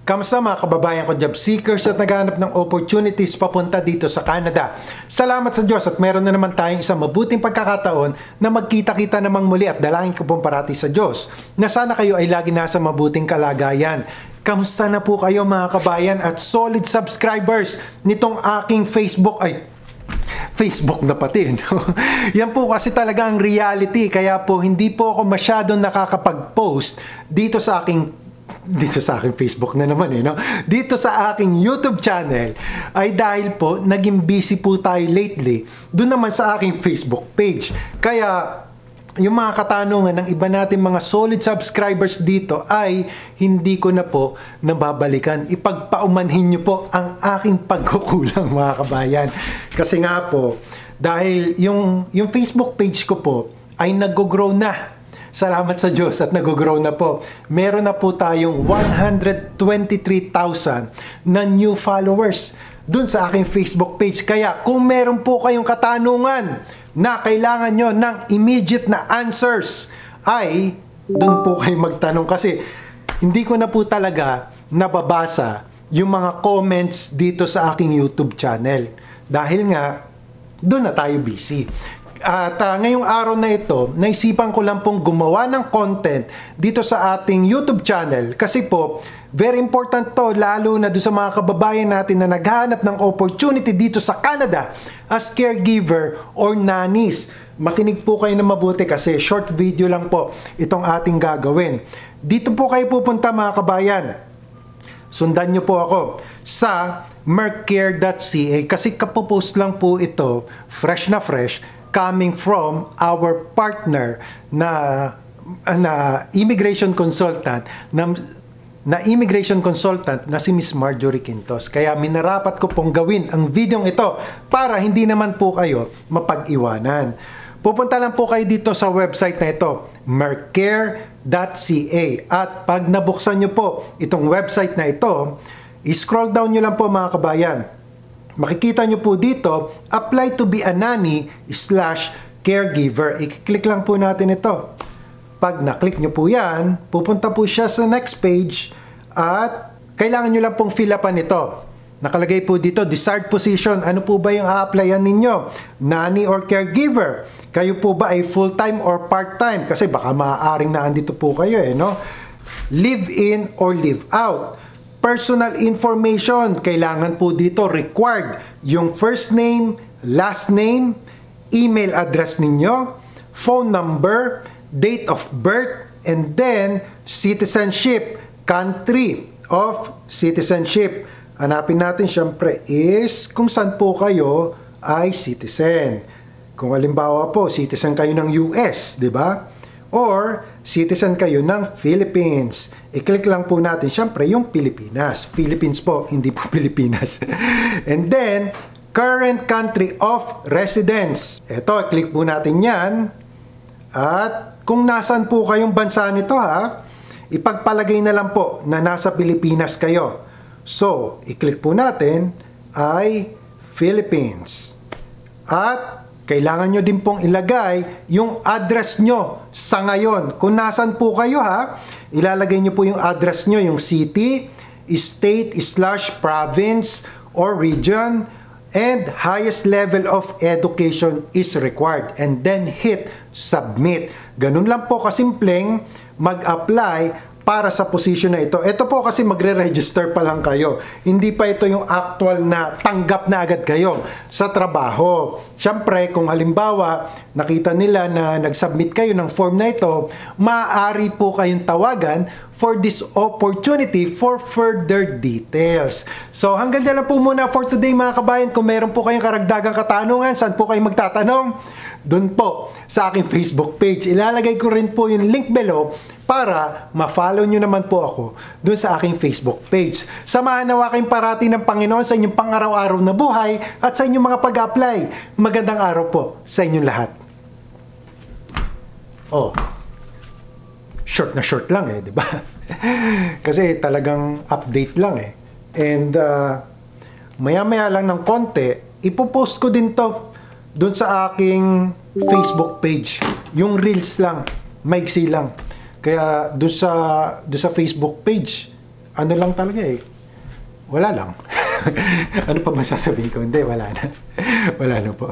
Kamusta mga kababayan ko job seekers at naghahanap ng opportunities papunta dito sa Canada? Salamat sa Diyos at meron na naman tayong isang mabuting pagkakataon na magkita-kita namang muli at dalangin ko pong parati sa Diyos na sana kayo ay lagi nasa mabuting kalagayan. Kamusta na po kayo mga kabayan at solid subscribers nitong aking Facebook na pati, no? Yan po kasi talaga ang reality, kaya po hindi po ako masyadong nakakapag-post dito sa aking Facebook na naman no? Dito sa aking YouTube channel ay dahil po naging busy po tayo lately doon naman sa aking Facebook page. Kaya yung mga katanungan ng iba natin mga solid subscribers dito ay hindi ko na po nababalikan. Ipagpaumanhin nyo po ang aking pagkukulang mga kabayan. Kasi nga po, dahil yung Facebook page ko po ay nag-grow na. Salamat sa Diyos at nag-grow na po. Meron na po tayong 123,000 na new followers dun sa aking Facebook page. Kaya kung meron po kayong katanungan na kailangan nyo ng immediate na answers, ay dun po kayo magtanong. Kasi hindi ko na po talaga nababasa yung mga comments dito sa aking YouTube channel. Dahil nga, dun na tayo busy. At ngayong araw na ito, naisipan ko lang pong gumawa ng content dito sa ating YouTube channel. Kasi po, very important to, lalo na doon sa mga kababayan natin na naghahanap ng opportunity dito sa Canada as caregiver or nannies. Makinig po kayo na mabuti kasi short video lang po itong ating gagawin. Dito po kayo pupunta mga kabayan. Sundan nyo po ako sa merckcare.ca kasi kapopost lang po ito, fresh na fresh, coming from our partner na immigration consultant na immigration consultant na si Miss Marjorie Quintos. Kaya minarapat ko pong gawin ang videong ito para hindi naman po kayo mapag-iwanan. Pupunta lang po kayo dito sa website na ito, merckcare.ca, at pag nabuksan nyo po itong website na ito, i-scroll down nyo lang po mga kabayan. Makikita nyo po dito, apply to be a nanny/caregiver. I-click lang po natin ito. Pag na-click nyo po yan, pupunta po siya sa next page at kailangan nyo lang pong fill upan ito. Nakalagay po dito, desired position. Ano po ba yung a-applyan ninyo? Nanny or caregiver? Kayo po ba ay full-time or part-time? Kasi baka maaaring na andito po kayo no? Live-in or live-out? Personal information, kailangan po dito required yung first name, last name, email address ninyo, phone number, date of birth, and then citizenship, country of citizenship. Hanapin natin syempre is kung saan po kayo ay citizen. Kung halimbawa po, citizen kayo ng US, di ba? Or citizen kayo ng Philippines. I-click lang po natin, syempre, yung Pilipinas. Philippines po, hindi po Pilipinas. And then, current country of residence. Ito, i-click po natin yan. At kung nasan po kayong bansa nito ipagpalagay na lang po na nasa Pilipinas kayo. So, i-click po natin ay Philippines. At kailangan nyo din pong ilagay yung address nyo sa ngayon. Kung nasan po kayo ilalagay nyo po yung address nyo, yung city, state/province or region, and highest level of education is required. And then hit submit. Ganun lang po kasimpleng mag-apply para sa position na ito. Ito po kasi magre-register pa lang kayo. Hindi pa ito yung actual na tanggap na agad kayo sa trabaho. Siyempre, kung halimbawa, nakita nila na nag-submit kayo ng form na ito, maaari po kayong tawagan for this opportunity for further details. So, hanggang dyan lang po muna for today mga kabayan. Kung meron po kayong karagdagang katanungan, saan po kayo magtatanong? Doon po sa aking Facebook page. Ilalagay ko rin po yung link below para ma-follow nyo naman po ako doon sa aking Facebook page. Samahan nawa kayong parati ng Panginoon sa inyong pang-araw-araw na buhay at sa inyong mga pag-apply. Magandang araw po sa inyong lahat. Short na short lang di ba? Kasi talagang update lang And maya-maya lang ng konti, ipopost ko din to doon sa aking Facebook page. Yung reels lang, maiksi lang. Kaya doon sa Facebook page ano lang talaga eh. Wala lang. Ano pa masasabihin ko? Hindi, wala na. Wala na po.